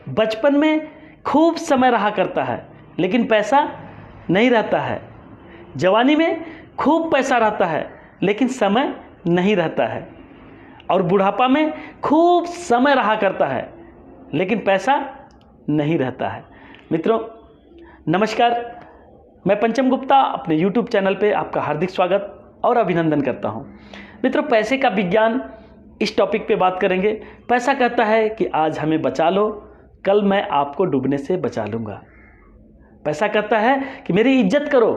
बचपन में खूब समय रहा करता है लेकिन पैसा नहीं रहता है। जवानी में खूब पैसा रहता है लेकिन समय नहीं रहता है। और बुढ़ापा में खूब समय रहा करता है लेकिन पैसा नहीं रहता है। मित्रों नमस्कार, मैं पंचम गुप्ता अपने YouTube चैनल पे आपका हार्दिक स्वागत और अभिनंदन करता हूं। मित्रों, पैसे का विज्ञान इस टॉपिक पे बात करेंगे। पैसा कहता है कि आज हमें बचा लो, कल मैं आपको डूबने से बचा लूँगा। पैसा कहता है कि मेरी इज्जत करो,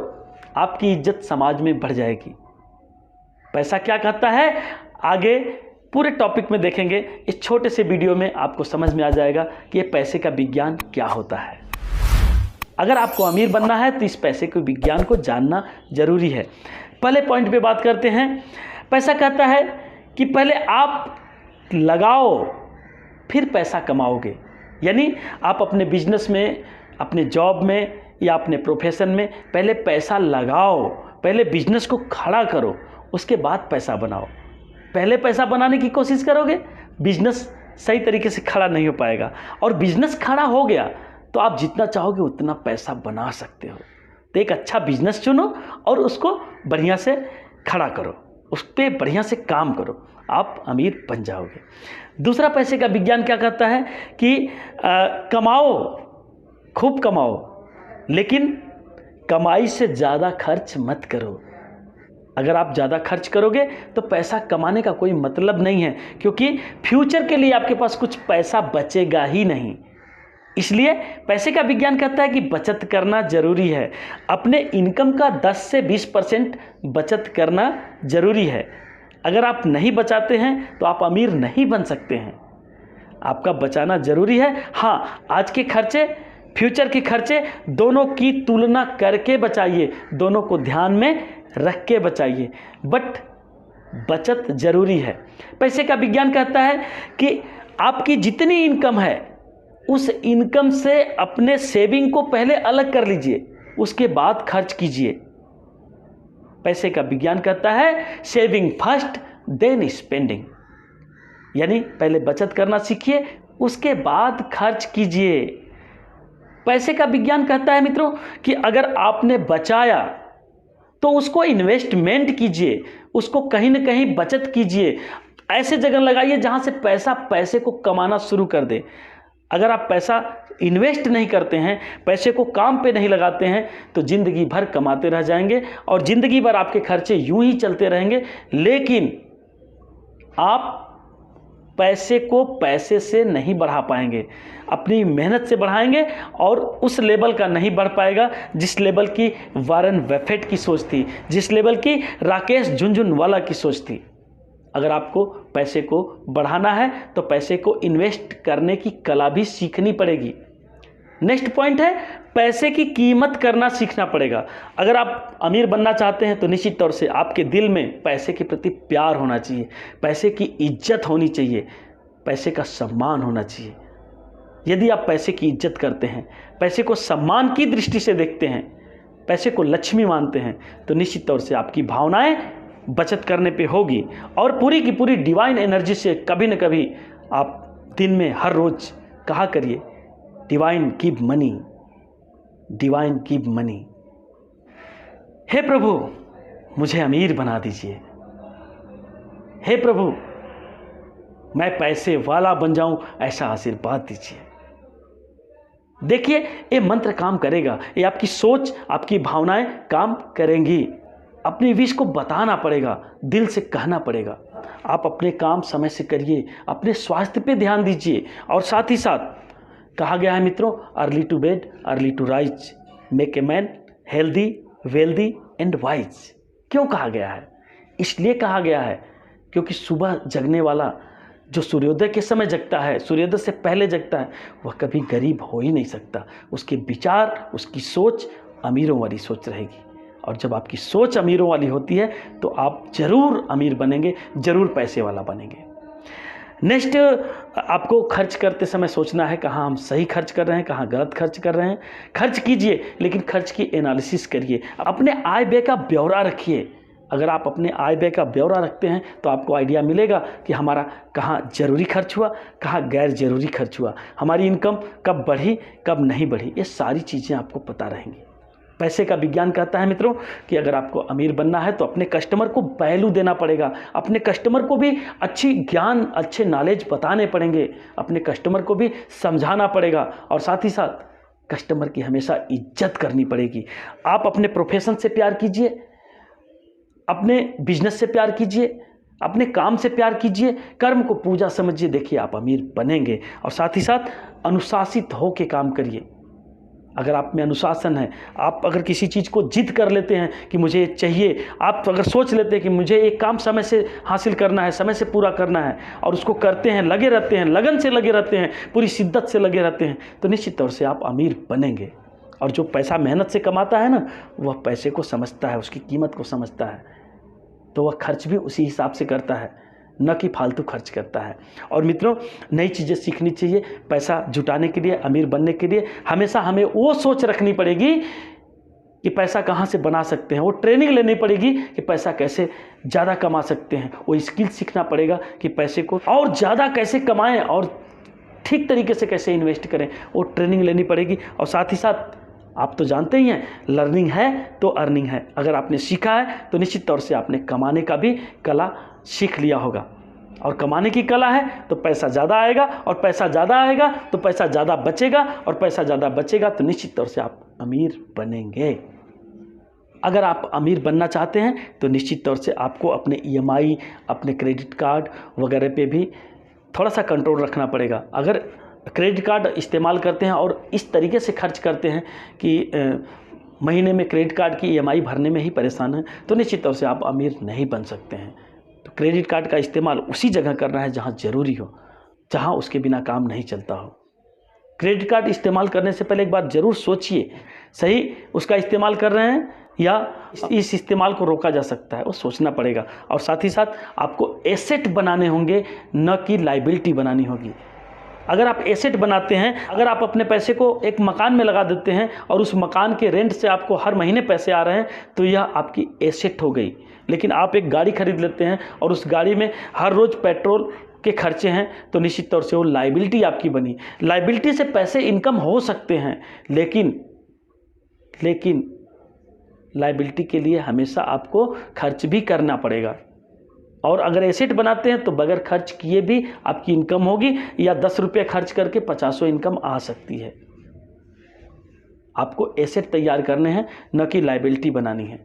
आपकी इज्जत समाज में बढ़ जाएगी। पैसा क्या कहता है, आगे पूरे टॉपिक में देखेंगे। इस छोटे से वीडियो में आपको समझ में आ जाएगा कि ये पैसे का विज्ञान क्या होता है। अगर आपको अमीर बनना है तो इस पैसे के विज्ञान को जानना जरूरी है। पहले पॉइंट पे बात करते हैं। पैसा कहता है कि पहले आप लगाओ फिर पैसा कमाओगे। यानी आप अपने बिजनेस में, अपने जॉब में या अपने प्रोफेशन में पहले पैसा लगाओ, पहले बिजनेस को खड़ा करो, उसके बाद पैसा बनाओ। पहले पैसा बनाने की कोशिश करोगे, बिजनेस सही तरीके से खड़ा नहीं हो पाएगा। और बिजनेस खड़ा हो गया तो आप जितना चाहोगे उतना पैसा बना सकते हो। तो एक अच्छा बिजनेस चुनो और उसको बढ़िया से खड़ा करो, उस पर बढ़िया से काम करो, आप अमीर बन जाओगे। दूसरा पैसे का विज्ञान क्या कहता है कि कमाओ, खूब कमाओ, लेकिन कमाई से ज़्यादा खर्च मत करो। अगर आप ज़्यादा खर्च करोगे तो पैसा कमाने का कोई मतलब नहीं है, क्योंकि फ्यूचर के लिए आपके पास कुछ पैसा बचेगा ही नहीं। इसलिए पैसे का विज्ञान कहता है कि बचत करना जरूरी है। अपने इनकम का 10 से 20% बचत करना जरूरी है। अगर आप नहीं बचाते हैं तो आप अमीर नहीं बन सकते हैं। आपका बचाना जरूरी है। हाँ, आज के खर्चे, फ्यूचर के खर्चे दोनों की तुलना करके बचाइए, दोनों को ध्यान में रख के बचाइए, बट बचत जरूरी है। पैसे का विज्ञान कहता है कि आपकी जितनी इनकम है उस इनकम से अपने सेविंग को पहले अलग कर लीजिए, उसके बाद खर्च कीजिए। पैसे का विज्ञान कहता है सेविंग फर्स्ट देन स्पेंडिंग। यानी पहले बचत करना सीखिए, उसके बाद खर्च कीजिए। पैसे का विज्ञान कहता है मित्रों कि अगर आपने बचाया तो उसको इन्वेस्टमेंट कीजिए, उसको कहीं ना कहीं बचत कीजिए। ऐसे जगह लगाइए जहां से पैसा पैसे को कमाना शुरू कर दे। अगर आप पैसा इन्वेस्ट नहीं करते हैं, पैसे को काम पे नहीं लगाते हैं, तो ज़िंदगी भर कमाते रह जाएंगे और ज़िंदगी भर आपके खर्चे यूं ही चलते रहेंगे। लेकिन आप पैसे को पैसे से नहीं बढ़ा पाएंगे, अपनी मेहनत से बढ़ाएंगे और उस लेवल का नहीं बढ़ पाएगा जिस लेवल की वॉरेन बफेट की सोच थी, जिस लेवल की राकेश झुनझुनवाला की सोच थी। अगर आपको पैसे को बढ़ाना है तो पैसे को इन्वेस्ट करने की कला भी सीखनी पड़ेगी। नेक्स्ट पॉइंट है, पैसे की कीमत करना सीखना पड़ेगा। अगर आप अमीर बनना चाहते हैं तो निश्चित तौर से आपके दिल में पैसे के प्रति प्यार होना चाहिए, पैसे की इज्जत होनी चाहिए, पैसे का सम्मान होना चाहिए। यदि आप पैसे की इज्जत करते हैं, पैसे को सम्मान की दृष्टि से देखते हैं, पैसे को लक्ष्मी मानते हैं, तो निश्चित तौर से आपकी भावनाएं बचत करने पे होगी और पूरी की पूरी डिवाइन एनर्जी से कभी न कभी आप दिन में हर रोज कहा करिए, divine give money, divine give money. हे प्रभु मुझे अमीर बना दीजिए, हे प्रभु मैं पैसे वाला बन जाऊं, ऐसा आशीर्वाद दीजिए। देखिए ये मंत्र काम करेगा, ये आपकी सोच, आपकी भावनाएं काम करेंगी। अपनी विश को बताना पड़ेगा, दिल से कहना पड़ेगा। आप अपने काम समय से करिए, अपने स्वास्थ्य पे ध्यान दीजिए और साथ ही साथ कहा गया है मित्रों, early to bed early to rise make a man healthy wealthy and wise. क्यों कहा गया है? इसलिए कहा गया है क्योंकि सुबह जगने वाला जो सूर्योदय के समय जगता है, सूर्योदय से पहले जगता है, वह कभी गरीब हो ही नहीं सकता। उसके विचार, उसकी सोच अमीरों वाली सोच रहेगी। और जब आपकी सोच अमीरों वाली होती है तो आप जरूर अमीर बनेंगे, जरूर पैसे वाला बनेंगे। नेक्स्ट, आपको खर्च करते समय सोचना है कहाँ हम सही खर्च कर रहे हैं, कहाँ गलत खर्च कर रहे हैं। खर्च कीजिए लेकिन खर्च की एनालिसिस करिए, अपने आय व्यय का ब्यौरा रखिए। अगर आप अपने आय व्यय का ब्यौरा रखते हैं तो आपको आइडिया मिलेगा कि हमारा कहाँ ज़रूरी खर्च हुआ, कहाँ गैर ज़रूरी खर्च हुआ, हमारी इनकम कब बढ़ी कब नहीं बढ़ी, ये सारी चीज़ें आपको पता रहेंगी। पैसे का विज्ञान कहता है मित्रों कि अगर आपको अमीर बनना है तो अपने कस्टमर को वैल्यू देना पड़ेगा, अपने कस्टमर को भी अच्छी ज्ञान, अच्छे नॉलेज बताने पड़ेंगे, अपने कस्टमर को भी समझाना पड़ेगा और साथ ही साथ कस्टमर की हमेशा इज्जत करनी पड़ेगी। आप अपने प्रोफेशन से प्यार कीजिए, अपने बिजनेस से प्यार कीजिए, अपने काम से प्यार कीजिए, कर्म को पूजा समझिए, देखिए आप अमीर बनेंगे। और साथ ही साथ अनुशासित हो के काम करिए। अगर आप में अनुशासन है, आप अगर किसी चीज़ को जिद कर लेते हैं कि मुझे चाहिए, आप अगर सोच लेते हैं कि मुझे एक काम समय से हासिल करना है, समय से पूरा करना है और उसको करते हैं, लगे रहते हैं, लगन से लगे रहते हैं, पूरी शिद्दत से लगे रहते हैं, तो निश्चित तौर से आप अमीर बनेंगे। और जो पैसा मेहनत से कमाता है ना, वह पैसे को समझता है, उसकी कीमत को समझता है, तो वह खर्च भी उसी हिसाब से करता है, न कि फालतू खर्च करता है। और मित्रों, नई चीज़ें सीखनी चाहिए। पैसा जुटाने के लिए, अमीर बनने के लिए हमेशा हमें वो सोच रखनी पड़ेगी कि पैसा कहाँ से बना सकते हैं, वो ट्रेनिंग लेनी पड़ेगी कि पैसा कैसे ज़्यादा कमा सकते हैं, वो स्किल सीखना पड़ेगा कि पैसे को और ज़्यादा कैसे कमाएं और ठीक तरीके से कैसे इन्वेस्ट करें, वो ट्रेनिंग लेनी पड़ेगी। और साथ ही साथ आप तो जानते ही हैं, लर्निंग है तो अर्निंग है। अगर आपने सीखा है तो निश्चित तौर से आपने कमाने का भी कला सीख लिया होगा, और कमाने की कला है तो पैसा ज़्यादा आएगा, और पैसा ज़्यादा आएगा तो पैसा ज़्यादा बचेगा, और पैसा ज़्यादा बचेगा तो निश्चित तौर से आप अमीर बनेंगे। अगर आप अमीर बनना चाहते हैं तो निश्चित तौर से आपको अपने EMI, अपने क्रेडिट कार्ड वगैरह पे भी थोड़ा सा कंट्रोल रखना पड़ेगा। अगर क्रेडिट कार्ड इस्तेमाल करते हैं और इस तरीके से खर्च करते हैं कि महीने में क्रेडिट कार्ड की EMI भरने में ही परेशान हैं, तो निश्चित तौर से आप अमीर नहीं बन सकते हैं। तो क्रेडिट कार्ड का इस्तेमाल उसी जगह करना है जहां ज़रूरी हो, जहां उसके बिना काम नहीं चलता हो। क्रेडिट कार्ड इस्तेमाल करने से पहले एक बार ज़रूर सोचिए, सही उसका इस्तेमाल कर रहे हैं या इस इस्तेमाल को रोका जा सकता है, वो सोचना पड़ेगा। और साथ ही साथ आपको एसेट बनाने होंगे, न कि लाइबिलिटी बनानी होगी। अगर आप एसेट बनाते हैं, अगर आप अपने पैसे को एक मकान में लगा देते हैं और उस मकान के रेंट से आपको हर महीने पैसे आ रहे हैं, तो यह आपकी एसेट हो गई। लेकिन आप एक गाड़ी खरीद लेते हैं और उस गाड़ी में हर रोज़ पेट्रोल के खर्चे हैं, तो निश्चित तौर से वो लाइबिलिटी आपकी बनी। लाइबिलिटी से पैसे इनकम हो सकते हैं, लेकिन लाइबिलिटी के लिए हमेशा आपको खर्च भी करना पड़ेगा। और अगर एसेट बनाते हैं तो बगैर खर्च किए भी आपकी इनकम होगी, या 10 रुपये खर्च करके 50 इनकम आ सकती है। आपको एसेट तैयार करने हैं, न कि लाइबिलिटी बनानी है।